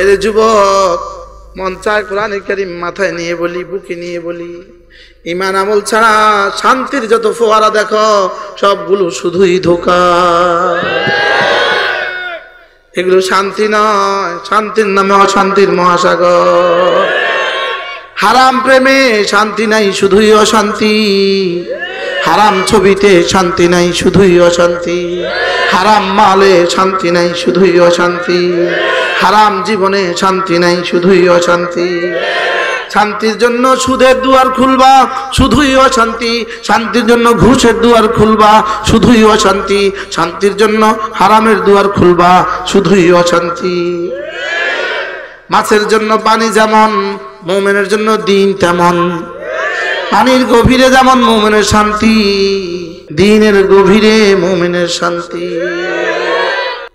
এরে যুবক, মন চায় কোরআনে কারীম মাথায় নিয়ে বলি, বুকে নিয়ে বলি, ঈমান আমল ছাড়া শান্তির যত ফোয়ারা দেখো সবগুলো শুধুই ধোঁকা। এগুলো শান্তি নয়, শান্তির নামে অশান্তির মহাসাগর। হারাম প্রেমে শান্তি নাই, শুধুই অশান্তি। হারাম ছবিতে শান্তি নাই, শুধুই অশান্তি। হারাম মালে শান্তি নাই, শুধুই অশান্তি। হারাম জীবনে শান্তি নাই, শুধুই অশান্তি। শান্তির জন্য সুদের দুয়ার খুলবা, শুধুই অশান্তি। শান্তির জন্য ঘুষের দুয়ার খুলবা, শুধুই অশান্তি। শান্তির জন্য হারামের দুয়ার খুলবা, শুধুই অশান্তি। মাছের জন্য পানি যেমন, মুমিনের জন্য দিন তেমন। পানির গভীরে যেমন মুমিনের শান্তি, দিনের গভীরে মুমিনের শান্তি।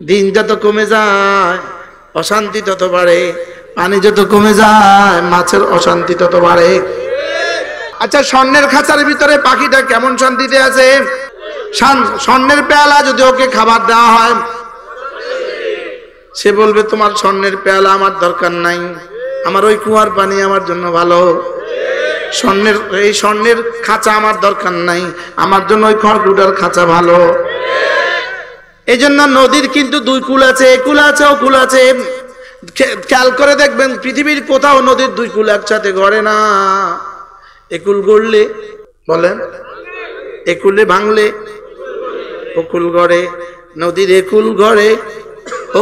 দিন যত কমে যায় অশান্তি তত বাড়ে, পানি যত কমে যায় মাছের অশান্তি তত বাড়ে। আচ্ছা, স্বর্ণের খাঁচার ভিতরে পাখিটা কেমন শান্তিতে আছে? স্বর্ণের পেয়ালা যদি ওকে খাবার দেওয়া হয়, সে বলবে তোমার স্বর্ণের পেয়ালা আমার দরকার নাই, আমার ওই কুয়ার পানি আমার জন্য ভালো। এই স্বর্ণের খাঁচা আমার দরকার নাই, আমার জন্য ওই খড়কুটার খাঁচা ভালো। এই জন্য নদীর কিন্তু দুই কূল আছে, এ কূল আছে ও কূল আছে। খেয়াল করে দেখবেন পৃথিবীর কোথাও নদীর দুই কূল একসাথে গড়ে না। একুল গড়লে বলেন, একুলে ভাঙলে ওকুল গড়ে। নদীর একুল গড়ে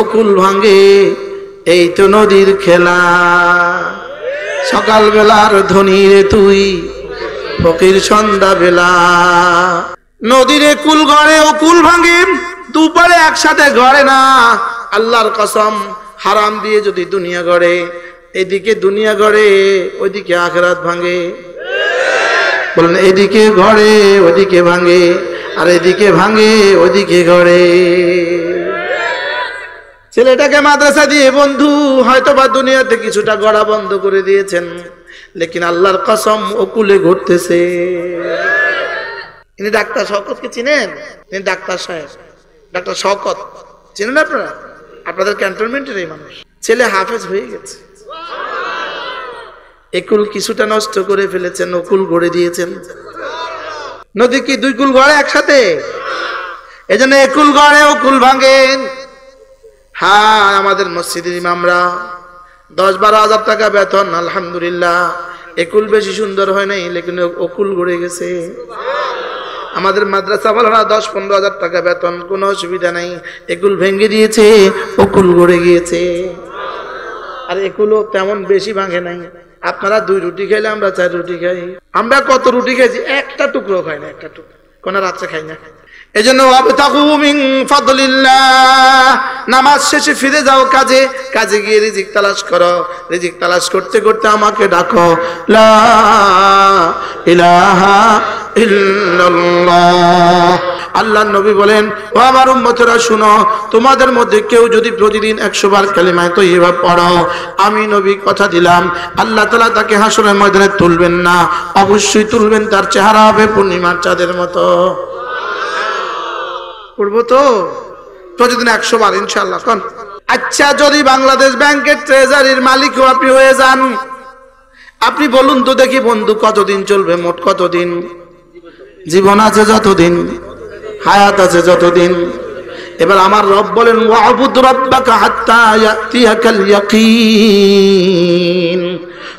ওকুল ভাঙে, এই তো নদীর খেলা। সকাল বেলার ধনী রে তুই, ফকির সন্ধ্যা বেলা। নদীর একুল গড়ে ওকুল ভাঙে, দুপারে একসাথে গড়ে না। আল্লাহর কসম, হারাম দিয়ে যদি দুনিয়া গড়ে, এদিকে দুনিয়া গড়ে ওইদিকে আখিরাত ভাঙে। বলেন, এদিকে গড়ে ওদিকে ভাঙে, আর এদিকে ভাঙে ওদিকে গড়ে। ছেলেটাকে মাদ্রাসা দিয়ে বন্ধু হয়তো বা দুনিয়াতে কিছুটা গড়া বন্ধ করে দিয়েছেন, লেকিন আল্লাহর কসম ওকুলে ঘটতেছে। ইনি ডাক্তার শওকতকে চিনেন? ইনি ডাক্তার সাহেব, ডাক্তার শওকত চিনেন আপনারা? আপনাদের ক্যান্টনমেন্টের এই মানুষ। ছেলে হাফেজ হয়ে গেছে, একুল কিছুটা নষ্ট করে ফেলেছেন, ওকুল গড়ে দিয়েছেন। নদী কি দুই কুল গড়ে একসাথে? এজন্য একুল গড়ে ওকুল ভাঙেন। হ্যাঁ, আমাদের মসজিদের ইমামরা 10-12 হাজার টাকা বেতন, আলহামদুলিল্লাহ। একুল বেশি সুন্দর হয় নাই, লেকিন ওকুল গড়ে গেছে। আমাদের মাদ্রাসা ওয়ালারা 10-15 হাজার টাকা বেতন, কোনো অসুবিধা নাই, একুল ভেঙে দিয়েছে, ওকুল গড়ে গিয়েছে। আর একুলও তেমন বেশি ভাঙে নাই। আপনারা 2 রুটি খাইলে আমরা 4 রুটি খাই। আমরা কত রুটি খাইছি? একটা টুকরো খাই না, একটা টুকরো কোন রাত্রে খাই না। এজন্য ওয়াবতাগু মিন ফাদলিল্লাহ, নামাজ শেষে ফিরে যাও কাজে, কাজে গিয়ে রিজিক তালাশ করো। রিজিক তালাশ করতে করতে আমাকে ডাকো, লা ইলাহা ইল্লাল্লাহ। আল্লাহর নবী বলেন, ও আমার উম্মতেরা শুনো, তোমাদের মধ্যে কেউ যদি প্রতিদিন 100 বার কালিমায়ে তাইয়্যিবা পড়ো, আমি নবী কথা দিলাম আল্লাহ তাআলা তাকে হাসরের ময়দানে তুলবেন না, অবশ্যই তুলবেন, তার চেহারা হবে পূর্ণিমার চাঁদের মতো। পড়বো তো প্রতিদিন 100 বার ইনশাআল্লাহ। কোন? আচ্ছা, যদি বাংলাদেশ ব্যাংকের ট্রেজারির মালিকও আপনি হয়ে যান, আপনি বলুন তো দেখি বন্ধু, কতদিন চলবে? মোট কতদিন জীবন আছে? যতদিন হায়াত আছে যতদিন। এবার আমার রব বলেন, ওয়াবুদ রাব্বাকা হাত্তা ইয়াতিয়াকাল ইয়াকিন।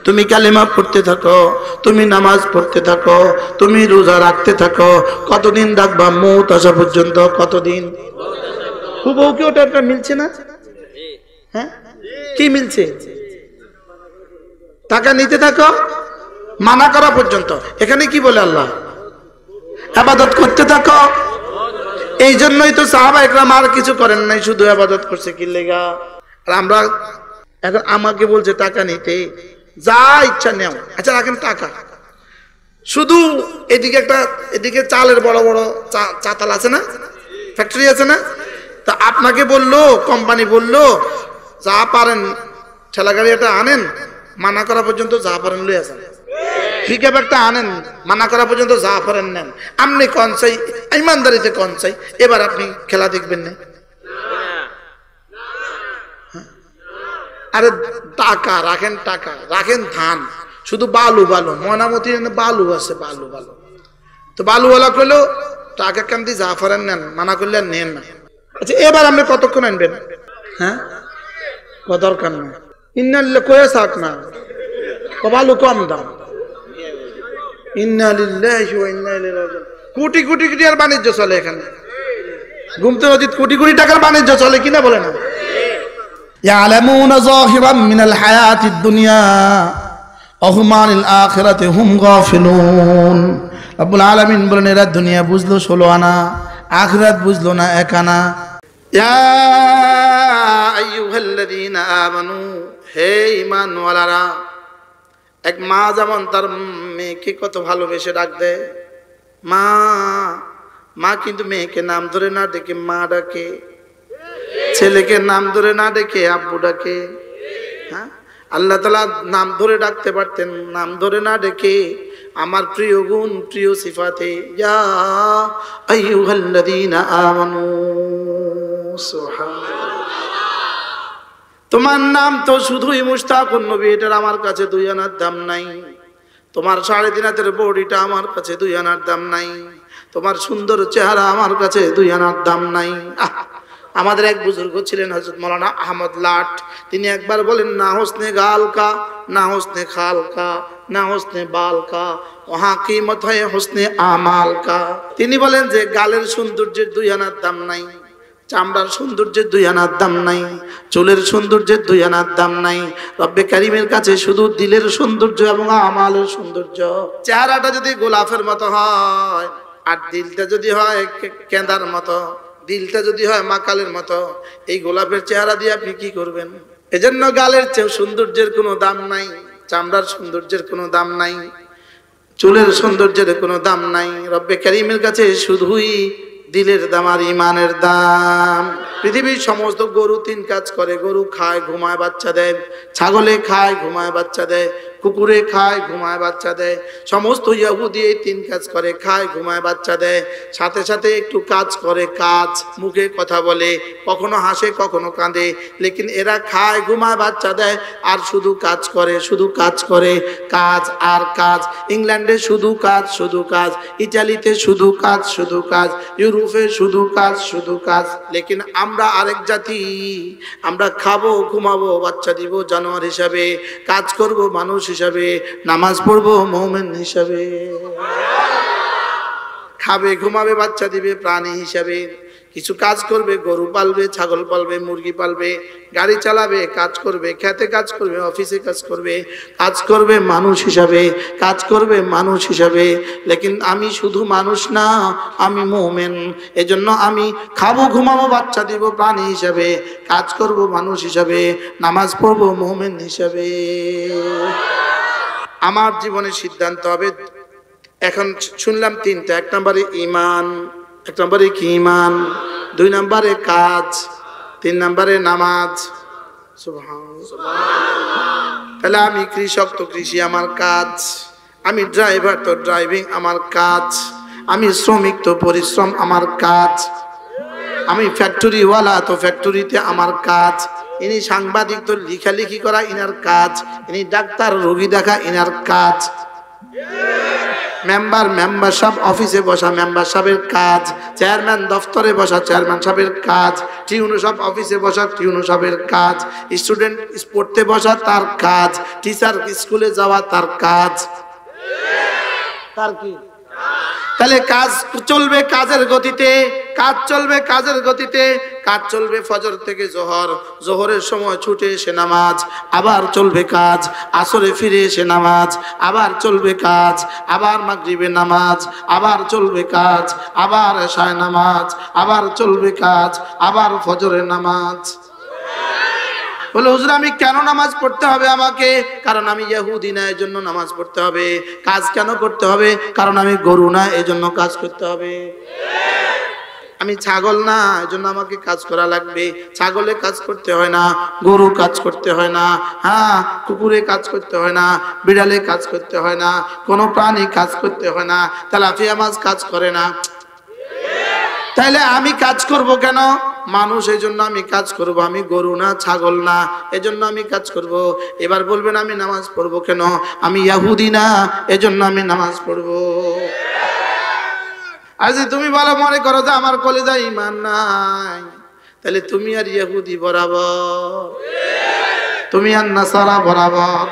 তুমি কালেমা পড়তে থাকো, তুমি নামাজ পড়তে থাকো, তুমি রোজা রাখতে থাকো। কতদিন রাখবা? মওত আসা পর্যন্ত। কতদিন? হুবহু কি ওটা একটা মিলছে না? হ্যাঁ, কি মিলছে? টাকা নিতে থাকো মানা করা পর্যন্ত। এখানে কি বলে আল্লাহ? ইবাদত করতে থাকো। এই জন্যই তো সাহাবা একরাম আর কিছু করেন নাই, শুধু ইবাদত করছে। কি লেগা? আর আমরা এখন আমাকে বলছে টাকা নিতে, যা ইচ্ছা নেও। আচ্ছা, রাখেন টাকা, শুধু এদিকে চালের বড় বড় চাতাল আছে না, ফ্যাক্টরি আছে না, তা আপনাকে বললো, কোম্পানি বললো যা পারেন ঠেলা গাড়ি একটা আনেন, মানা করা পর্যন্ত যা পারেন লই আসেন। পিকআপ একটা আনেন, মানা করা পর্যন্ত যা পারেন নেন। আপনি কোন চাই? ইমানদারিতে কোন চাই? এবার আপনি খেলা দেখবেন না? আরে টাকা রাখেন, টাকা রাখেন, ধান শুধু বালু বালু। ময়নামতি বালু আছে, বালু বালু। তো বালুওয়ালা কইলো টাকা কান্দি জাফরান নেন, মানা করলে নেন না। আচ্ছা এবার আপনি কতক্ষণ আনবেন? হ্যাঁ দরকার না, ইন্নালিল্লাহ কয়ে থাক না, বালু কম দাম। ইন্নালিল্লাহি ওয়া ইন্না ইলাইহি রাজিউন। কোটি কোটি টাকার বাণিজ্য চলে এখানে, ঘুমতে মসজিদ কোটি কোটি টাকার বাণিজ্য চলে কিনা বলে না? ইয়ালামুনা যাহিরাম মিনাল হায়াতিদ দুনিয়া ওয়া হুম আনিল আখিরাতি হুম গাফিলুন। রব্বুল আলামিন বলেন এরা দুনিয়া বুঝলো 16 আনা, আখিরাত বুঝলো না 1 আনা। ইয়া আইয়ুহাল্লাযীনা আমানু, হে ঈমানওয়ালারা, এক মা যেমন তার মেয়েকে কত ভালোবেসে ডাক দেয়, মা মা কিন্তু মেয়েকে নাম ধরে না ডেকে মা ডাকে, ছেলেকে নাম ধরে না ডেকে আব্বু ডাকে। হ্যাঁ, আল্লাহ তাআলা নাম ধরে ডাকতে পারতেন, নাম ধরে না ডেকে আমার প্রিয় গুণ প্রিয় সিফাতে ইয়া আইয়ুহাল্লাযীনা আমানু। সুবহানাল্লাহ। তোমার নাম তো শুধুই মুশতাকুন নবী, এটার আমার কাছে 2 আনার দাম নাই। তোমার 3.5 হাতের বডিটা আমার কাছে 2 আনার দাম নাই। তোমার সুন্দর চেহারা আমার কাছে 2 আনার দাম নাই। আমাদের এক বুজুর্গ ছিলেন হযরত মাওলানা আহমদ লাট, তিনি একবার বলেন না হোসনে গাল কা, না হোসনে খাল কা, না হোসনে বাল কা, ওহা কিমত হয় হোসনে আমাল কা। তিনি বলেন যে গালের সৌন্দর্যের 2 আনার দাম নাই, চামড়ার সৌন্দর্যের 2 আনার দাম নাই, চুলের সৌন্দর্যের 2 আনার দাম নাই। রব্বে কারিমের কাছে শুধু দিলের সৌন্দর্য এবং আমালের সৌন্দর্য। চেহারাটা যদি গোলাপের মতো হয় আর দিলটা যদি হয় কেঁদার মতো, দিলটা যদি হয় মাকালের মতো, এই গোলাপের চেহারা দিয়ে আপনি কি করবেন? এজন্য গালের সৌন্দর্যের কোনো দাম নাই, চামড়ার সৌন্দর্যের কোনো দাম নাই, চুলের সৌন্দর্যের কোনো দাম নাই। রব্বে কারিমের কাছে শুধুই দিলের দাম আর ইমানের দাম। পৃথিবীর সমস্ত গরু 3 কাজ করে, গরু খায় ঘুমায় বাচ্চা দেয়, ছাগলে খায় ঘুমায় বাচ্চা দেয়, কুকুরে খায় ঘুমায় বাচ্চা দেয়। সমস্ত ইহুদি এই 3 কাজ করে, খায় ঘুমায় বাচ্চা দেয়, সাথে সাথে একটু কাজ করে, কাজ মুখে কথা বলে, কখনো হাসে কখনো কাঁদে, লেকিন এরা খায় ঘুমায় বাচ্চা দেয় আর শুধু কাজ করে, শুধু কাজ করে, কাজ আর কাজ। ইংল্যান্ডে শুধু কাজ শুধু কাজ, ইতালিতে শুধু কাজ শুধু কাজ, ইউরোপে শুধু কাজ শুধু কাজ। লেকিন আমরা আরেক জাতি, আমরা খাবো ঘুমাবো বাচ্চা দিব জানোয়ার হিসাবে, কাজ করব মানুষ হিসাবে, নামাজ পড়বো মুমিন হিসাবে। খাবে ঘুমাবে বাচ্চা দিবে প্রাণী হিসাবে, কিছু কাজ করবে, গরু পালবে, ছাগল পালবে, মুরগি পালবে, গাড়ি চালাবে, কাজ করবে, খেতে কাজ করবে, অফিসে কাজ করবে, কাজ করবে মানুষ হিসাবে, কাজ করবে মানুষ হিসাবে। লেকিন আমি শুধু মানুষ না, আমি মুমিন। এজন্য আমি খাবো ঘুমাবো বাচ্চা দিব প্রাণী হিসাবে, কাজ করব মানুষ হিসাবে, নামাজ পড়বো মুমিন হিসাবে। আমার জীবনের সিদ্ধান্ত হবে, এখন শুনলাম 3টা। 1 নম্বরে ঈমান, 1 নম্বরে কি ঈমান, 2 নম্বরে কাজ, 3 নম্বরে নামাজ। সুবহানাল্লাহ। তাহলে আমি কৃষক তো কৃষি আমার কাজ, আমি ড্রাইভার তো ড্রাইভিং আমার কাজ, আমি শ্রমিক তো পরিশ্রম আমার কাজ, আমি ফ্যাক্টরিওয়ালা তো ফ্যাক্টরিতে আমার কাজ, ইনি সাংবাদিক তো লেখালেখি করা ইনার কাজ, ইনি ডাক্তার রোগী দেখা ইনার কাজ, মেম্বার সাহেব অফিসে বসা মেম্বার সাহেবের কাজ, চেয়ারম্যান দফতরে বসা চেয়ারম্যান সাহেবের কাজ, টিউনো সাহেব অফিসে বসা টিউনো সাহেবের কাজ, স্টুডেন্ট পড়তে বসা তার কাজ, টিচার স্কুলে যাওয়া তার কাজ। তার কি? তাহলে কাজ চলবে কাজের গতিতে, কাজ চলবে কাজের গতিতে, কাজ চলবে ফজর থেকে জোহর, জোহরের সময় ছুটে এসে নামাজ, আবার চলবে কাজ, আসরে ফিরে এসে নামাজ, আবার চলবে কাজ, আবার মাগরিবে নামাজ, আবার চলবে কাজ, আবার এশায় নামাজ, আবার চলবে কাজ, আবার ফজরের নামাজ। বলে হুজুর আমি কেন নামাজ পড়তে হবে আমাকে? কারণ আমি ইহুদি না, এজন্য নামাজ পড়তে হবে। কাজ কেন করতে হবে? কারণ আমি গরু না, এজন্য কাজ করতে হবে। আমি ছাগল না, এজন্য আমাকে কাজ করা লাগবে। ছাগলে কাজ করতে হয় না, গরু কাজ করতে হয় না, হ্যাঁ কুকুরে কাজ করতে হয় না, বিড়ালে কাজ করতে হয় না, কোনো প্রাণী কাজ করতে হয় না, তেলাপিয়া মাছ কাজ করে না। তাইলে আমি কাজ করব কেন? মানুষ, এই জন্য আমি কাজ করব। আমি গরু না, ছাগল না, এজন্য আমি কাজ করব। এবার বলবেন আমি নামাজ পড়বো কেন? আমি ইহুদি না, এজন্য আমি নামাজ পড়বো। আর যদি তুমি ভালো মনে করো যে আমার কলিজায় ঈমান নাই, তাহলে তুমি আর ইহুদি বরাবর, তুমি আর নাসারা বরাবর,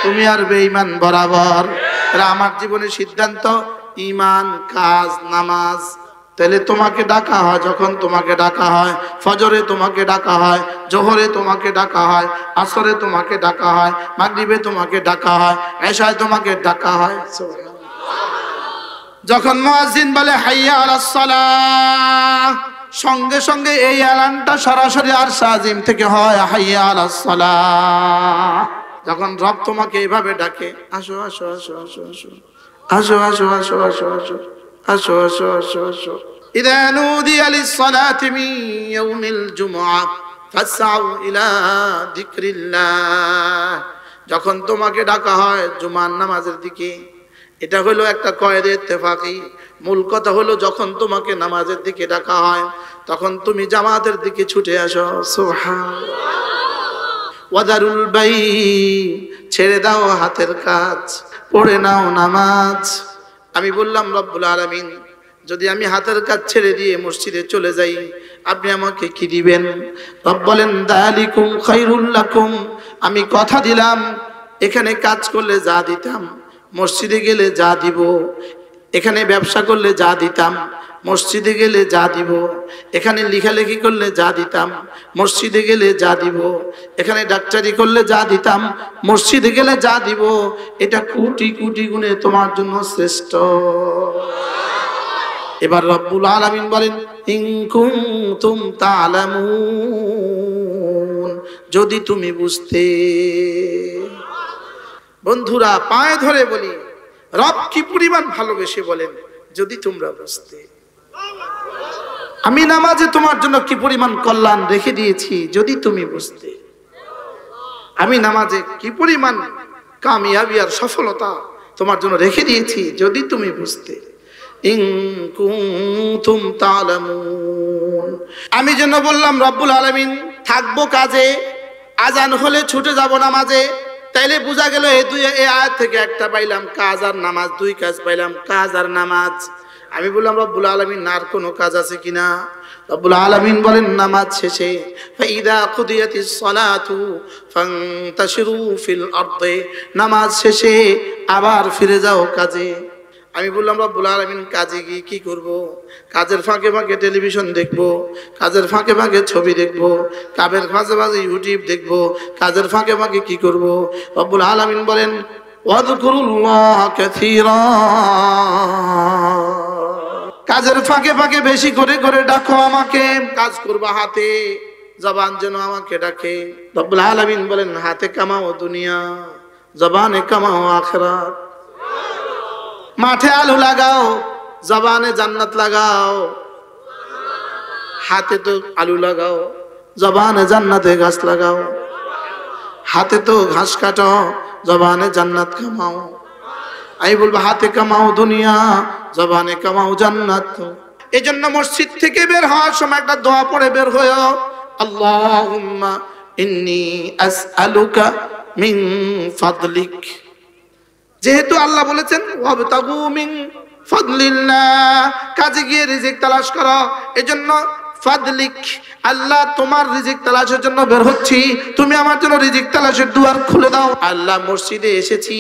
তুমি আর বেঈমান বরাবর। তাহলে আমার জীবনের সিদ্ধান্ত ঈমান, কাজ, নামাজ। তাহলে তোমাকে ডাকা হয়, যখন তোমাকে ডাকা হয়, ফজরে তোমাকে ডাকা হয়, জোহরে তোমাকে ডাকা হয়, আসরে তোমাকে ডাকা হয়, মাগরিবে তোমাকে ডাকা হয়, এশায় তোমাকে ডাকা হয়। যখন মুয়াজ্জিন বলে হাইয়া আলাস সালাহ, সঙ্গে সঙ্গে এই এলানটা সরাসরি আরশ আজিম থেকে হয়, হাইয়া আলাস সালাহ। যখন রব তোমাকে এইভাবে ডাকে, আসো আসো আসো আসো আসো আসো আসো আসো আসো আসো আসো আসো আসো আসো, ইযা নুদিয়া লিস-সালাতি মিন ইয়াউমিল জুমআহ ফাসআউ ইলা যিকরিল্লাহ। যখন তোমাকে ডাকা হয় জুমার নামাজের দিকে, এটা হলো একটা কয়েদে ইত্তেফাকি। মূল কথা হলো যখন তোমাকে নামাজের দিকে ডাকা হয়, তখন তুমি জামাতের দিকে ছুটে আসো। সুবহানাল্লাহ। ওয়াদারুল বাই, ছেড়ে দাও হাতের কাজ, পড়ে নাও নামাজ। আমি বললাম রব্বুল আলামিন, যদি আমি হাতের কাজ ছেড়ে দিয়ে মসজিদে চলে যাই, আপনি আমাকে কি দিবেন? রব বলেন যালিকুম খায়রুল লাকুম, আমি কথা দিলাম এখানে কাজ করলে যা দিতাম, মসজিদে গেলে যা দিব, এখানে ব্যবসা করলে যা দিতাম, মসজিদে গেলে যা দিব, এখানে লেখালেখি করলে যা দিতাম, মসজিদে গেলে যা দিব, এখানে ডাক্তারি করলে যা দিতাম, মসজিদে গেলে যা দিব, এটা কোটি কোটি গুণে তোমার জন্য শ্রেষ্ঠ। এবার রব্বুল আলামিন বলেন ইন কুনতুম তা'লামুন, যদি তুমি বুঝতে। বন্ধুরা, পায়ে ধরে বলি, রব কি পরিমাণ ভালোবেসে বলেন, যদি তোমরা বুঝতে। আমি নামাজে তোমার জন্য কি পরিমাণ কল্যাণ রেখে দিয়েছি, যদি তুমি বুঝতে। আমি নামাজে কি পরিমাণ কামিয়াবি আর সফলতা তোমার জন্য রেখে দিয়েছি, যদি তুমি বুঝতে। ইন কুনতুম তা'লামুন। আমি যেন বললাম রব্বুল আলামিন, থাকবো কাজে, আজান হলে ছুটে যাব নামাজে। তাইলে বোঝা গেল এই আয়াত থেকে একটা পাইলাম কাজ আর নামাজ, দুই কাজ পাইলাম, কাজ আর নামাজ। আমি বললাম রব্বুল আলামিন, আর কোনো কাজ আছে কিনা? রব্বুল আলামিন বলেন নামাজ শেষে ফাইদা কুদিয়াতিস সালাতু ফান্তাশিরু ফিল আরদি, নামাজ শেষে আবার ফিরে যাও কাজে। আমি বললাম রব্বুল আলামিন, কাজে গিয়ে কি করব? কাজের ফাঁকে ফাঁকে টেলিভিশন দেখব, কাজের ফাঁকে ফাঁকে ছবি দেখব, কাজের ফাঁকে ফাঁকে ইউটিউব দেখব, কাজের ফাঁকে ফাঁকে কি করব? রব্বুল আলামিন বলেন ওয়াযকুরুল্লাহ কাসীরা, কাজের ফাঁকে ফাঁকে বেশি করে করে ডাকো আমাকে। কাজ করবা হাতে, জবান যেন আমাকে ডাকে। রব্বুল আলামিন বলেন হাতে কামাও দুনিয়া, জবানে কামাও আখিরাত। মাঠে আলু লাগাও, জবানে জান্নাত লাগাও। হাতে তো আলু লাগাও, জবানে জান্নাতে গাছ লাগাও। হাতে তো ঘাস কাটো, জবানে জান্নাত কামাও। আমি বলবো হাতে কামাও দুনিয়া, জবানে কামাও জান্নাত। এই জন্য মসজিদ থেকে বের হওয়ার সময় একটা দোয়া পড়ে বের হয়েও, আল্লাহুম্মা ইন্নী আসআলুকা মিন ফাদলিক। যেহেতু আল্লাহ বলেছেন ওয়াবতাগু মিন ফাদলিল্লাহ, কাজে গিয়ে রিজিক তালাশ করো। এজন্য ফাদলিক, আল্লাহ তোমার রিজিক তালাশের জন্য বের হচ্ছি, তুমি আমার জন্য রিজিক তালাশের দুয়ার খুলে দাও। আল্লাহ মসজিদে এসেছি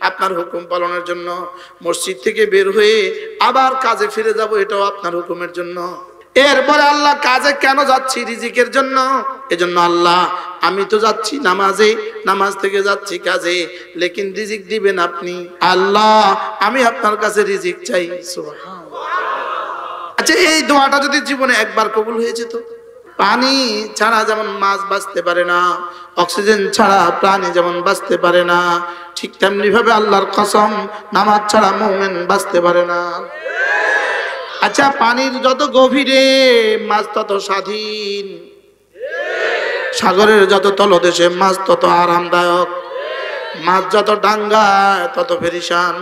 আপনার হুকুম পালনের জন্য, মসজিদ থেকে বের হয়ে আবার কাজে ফিরে যাব, এটাও আপনার হুকুমের জন্য। এরপরে আল্লাহ কাজে কেন যাচ্ছি? রিজিকের জন্য। এজন্য আল্লাহ আমি তো যাচ্ছি নামাজে, নামাজ থেকে যাচ্ছি কাজে, লেকিন রিজিক দিবেন আপনি। আল্লাহ আমি আপনার কাছে রিজিক চাই। সুবহানাল্লাহ। আচ্ছা, এই দোয়াটা যদি জীবনে একবার কবুল হয়ে যেত। পানি ছাড়া যেমন মাছ বাঁচতে পারে না, অক্সিজেন ছাড়া প্রাণী যেমন বাঁচতে পারে না, ঠিক তেমনি ভাবে আল্লাহর কসম নামাজ ছাড়া মুমিন বাঁচতে পারে না। আচ্ছা, পানির যত গভীরে মাছ তত স্বাধীন, সাগরের যত তলদেশে মাছ তত আরামদায়ক, মাছ যত ডাঙ্গায় তত পেরেশান।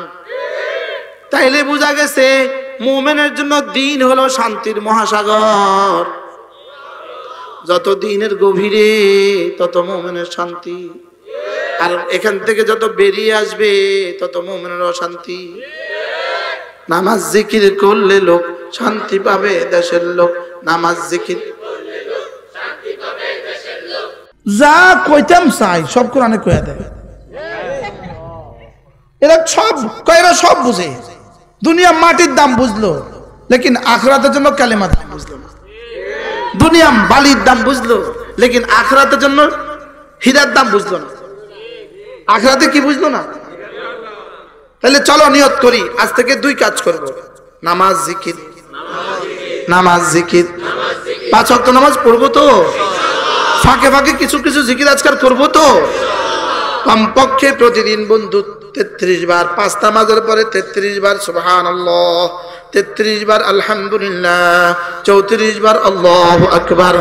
তাইলে বোঝা গেছে মুমিনের জন্য দিন হলো শান্তির মহাসাগর। যত দিনের গভীরে তত মুমিনের শান্তি, আর এখান থেকে যত বেরিয়ে আসবে তত মুমিনের অশান্তি। নামাজ জিকির করলে লোক শান্তি পাবে দেশের লোক, নামাজ জিকির যা কইতাম চাই সব কোরআনে কইয়া দেবে। এরা সব বুঝে, দুনিয়া মাটির দাম বুঝলো, লেকিন আখিরাতের জন্য কালেমার দাম বুঝলো না। দুনিয়া বালির দাম বুঝলো, লেকিন আখিরাতের জন্য হীরার দাম বুঝলো না। আখিরাতে কি বুঝলো না? তাহলে চলো নিয়ত করি, আজ থেকে দুই কাজ করব, নামাজ জিকির, নামাজ জিকির। 5 ওয়াক্ত নামাজ পড়বো তো, ফাঁকে ফাঁকে কিছু কিছু জিকির আজকাল করবো তো, কমপক্ষে প্রতিদিন বন্ধু 33 বার, 5 নামাজের পরে 33 বার সুবহানাল্লাহ, 33 বার আলহামদুলিল্লাহ, 34 বার আল্লাহু আকবার।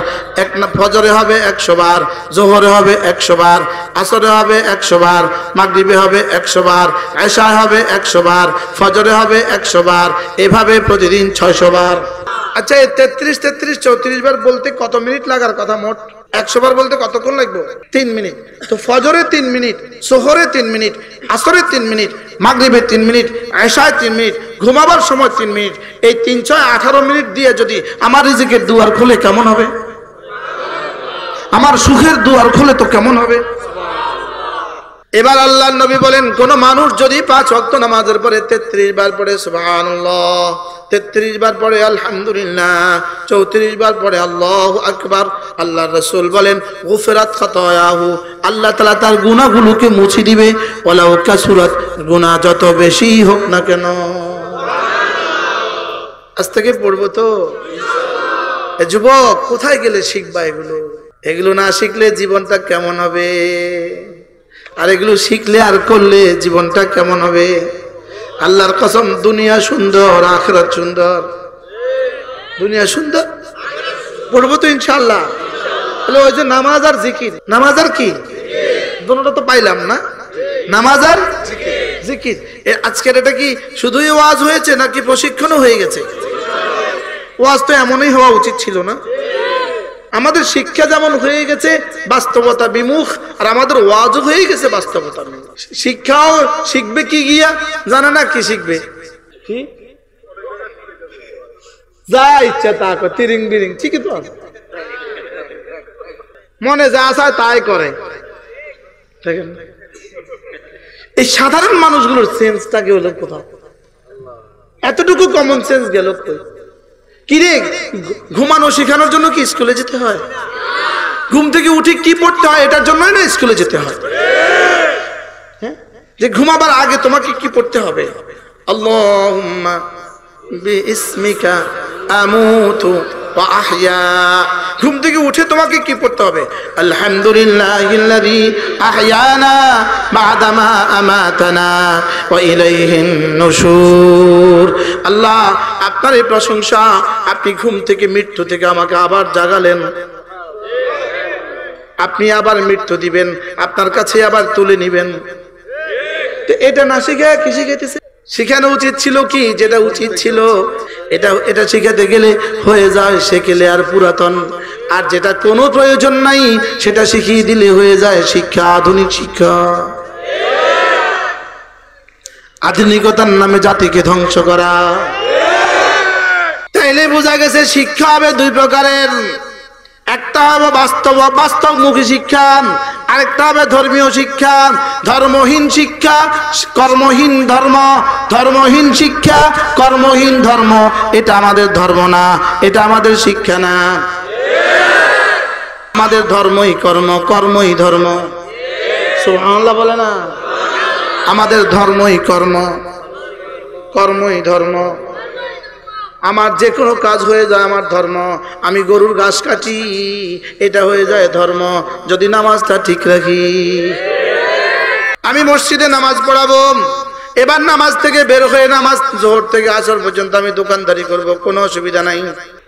ফজরে হবে 100 বার, জোহরে হবে 100 বার, আসরে হবে 100 বার, মাগরিবে হবে 100 বার, এশায় হবে 100 বার, ফজরে হবে 100 বার, এভাবে প্রতিদিন 600 বার। আচ্ছা, এই 33 34 বার বলতে কত মিনিট লাগার কথা? মোট 100 বার বলতে কতক্ষণ লাগবে? 3 মিনিট। তো ফজরে 3 মিনিট, জোহরে 3 মিনিট, আসরে 3 মিনিট, মাগরিবে 3 মিনিট, এশায় 3 মিনিট, ঘুমাবার সময় 3 মিনিট, এই 3 6 18 মিনিট দিয়ে যদি আমার রিজিকের দুয়ার খুলে কেমন হবে? আমার সুখের দুয়ার খুলে তো কেমন হবে? এবার আল্লাহর নবী বলেন, কোন মানুষ যদি 5 ওয়াক্ত নামাজের পরে 33 বার পড়ে সুবহানাল্লাহ, 33 বার পড়ে আলহামদুলিল্লাহ, 34 বার পড়ে আল্লাহু আকবার, আল্লাহর রাসূল বলেন গুফরাত খাতায়াহু, আল্লাহ তাআলা তার গুনাহগুলোকে মুছে দিবে, ওয়ালাউ কাসুরাত, গুনাহ যত বেশি হোক না কেন। আজ থেকে পড়বো তো ইনশাআল্লাহ। যুবক, কোথায় গেলে শিখবা এগুলো? এগুলো না শিখলে জীবনটা কেমন হবে? আর এগুলো শিখলে আর করলে জীবনটা কেমন হবে? আল্লাহর কসম, দুনিয়া সুন্দর, আখিরাত সুন্দর। দুনিয়া সুন্দর, পড়বো তো ইনশাআল্লাহ। তাহলে ওই যে নামাজ আর জিকির, নামাজ আর কি, দুটোটা তো পাইলাম না, নামাজ আর জিকির। আজকের এটা কি শুধুই ওয়াজ হয়েছে নাকি প্রশিক্ষণও হয়ে গেছে? ওয়াজ তো এমনই হওয়া উচিত ছিল না? আমাদের শিক্ষা যেমন হয়ে গেছে বাস্তবতা বিমুখ, আর আমাদের ওয়াজও হয়ে গেছে বাস্তবতা বিমুখ। শিক্ষাও শিখবে কি গিয়া জানে না কি শিখবে, কি যা ইচ্ছা তা করে, তিরিং বিরিং, ঠিকই তো, মনে যা চায় তাই করে। এই সাধারণ মানুষগুলোর সেন্সটা গেল কোথাও? এতটুকু কমন সেন্স গেল কই? কিরে, ঘুমানো শেখানোর জন্য কি স্কুলে যেতে হয়? ঘুম থেকে উঠে কি পড়তে হয় এটার জন্যই না স্কুলে যেতে হয়? হ্যাঁ, যে ঘুমাবার আগে তোমাকে কি পড়তে হবে? আল্লাহুম্মা বিইসমিকা আমুতু ওয়া আহইয়া। ঘুম থেকে উঠে তোমাকে কি পড়তে হবে? আলহামদুলিল্লাহিল্লাযী আহইয়ানা বা'দামা আমাতানা ওয়া ইলাইহিন নুশুর। আল্লাহ, আপনার এই প্রশংসা, আপনি ঘুম থেকে, মৃত্যু থেকে আমাকে আবার জাগালেন, আপনি আবার মৃত্যু দিবেন, আপনার কাছে আবার তুলে নিবেন। তো এটা না শিখে কি শিখাইতেছে? শিখানো উচিত ছিল কি, যেটা উচিত ছিল এটা শিখাতে গেলে হয়ে যায় সেকেলে আর পুরাতন, আর যেটা কোনো প্রয়োজন নাই সেটা শিখিয়ে দিলে হয়ে যায় শিক্ষা, আধুনিক শিক্ষা। আধুনিকতার নামে জাতিকে ধ্বংস করা। তাইলে বোঝা গেছে শিক্ষা হবে দুই প্রকারের, একটা হবে বাস্তবমুখী শিক্ষা, আরেকটা হবে ধর্মীয় শিক্ষা। ধর্মহীন শিক্ষা, কর্মহীন ধর্ম, ধর্মহীন শিক্ষা, কর্মহীন ধর্ম, এটা আমাদের ধর্ম না, এটা আমাদের শিক্ষা না। আমাদের ধর্মই কর্ম, কর্মই ধর্ম। সুবহানাল্লাহ বলে না? আমাদের ধর্মই কর্ম, কর্মই ধর্ম। আমার যে কোনো কাজ হয়ে যায় আমার ধর্ম। আমি গরুর ঘাস কাটি, এটা হয়ে যায় ধর্ম, যদি নামাজটা ঠিক রাখি। আমি মসজিদে নামাজ পড়াবো, এবার নামাজ থেকে বের হয়ে নামাজ জোহর থেকে আসর পর্যন্ত আমি দোকানদারি করব, কোনো অসুবিধা নাই।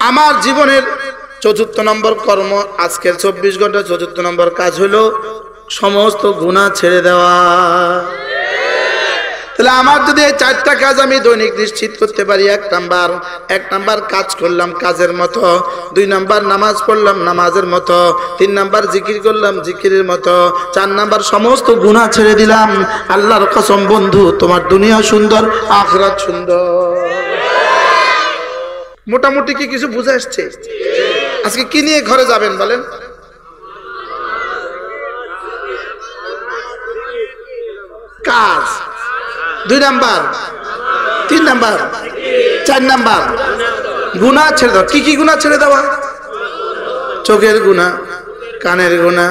আমার জীবনের ৪র্থ নম্বর কর্ম, আজকের ২৪ ঘন্টা ৪র্থ নম্বর কাজ হলো সমস্ত গুনাহ ছেড়ে দেওয়া। তাহলে আমার যদি এই 4টা কাজ আমি দৈনিক নিশ্চিত করতে পারি, এক নাম্বার কাজ করলাম কাজের মতো, 2 নাম্বার নামাজ পড়লাম নামাজের মতো, 3 নাম্বার জিকির করলাম জিকিরের মতো, 4 নাম্বার সমস্ত গুনাহ ছেড়ে দিলাম, আল্লাহর কসম বন্ধু তোমার দুনিয়া সুন্দর আখিরাত সুন্দর। মোটামুটি কি কিছু বুঝে আসছে? আজকে কি নিয়ে ঘরে যাবেন বলেন? কাজ 2 নাম্বার, 3 নাম্বার, 4 নাম্বার গুনাহ ছেড়ে দাও। কি কি গুনাহ ছেড়ে দেওয়া? চোখের গুনাহ, কানের গুনাহ,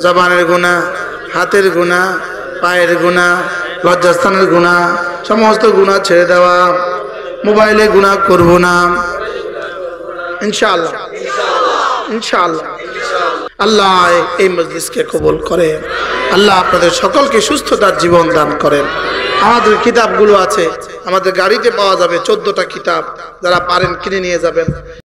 জবানের গুনাহ, হাতের গুনাহ, পায়ের গুনাহ, লজ্জাস্থানের গুনাহ, সমস্ত গুনাহ ছেড়ে দেওয়া। মোবাইলে গুনাহ করব না ইনশাআল্লাহ, ইনশাআল্লাহ। আল্লাহ এই মজলিসকে কবুল করেন। আল্লাহ আপনাদের সকলকে সুস্থতার জীবন দান করেন। আমাদের কিতাবগুলো আছে, আমাদের গাড়িতে পাওয়া যাবে 14টা কিতাব, যারা পারেন কিনে নিয়ে যাবেন।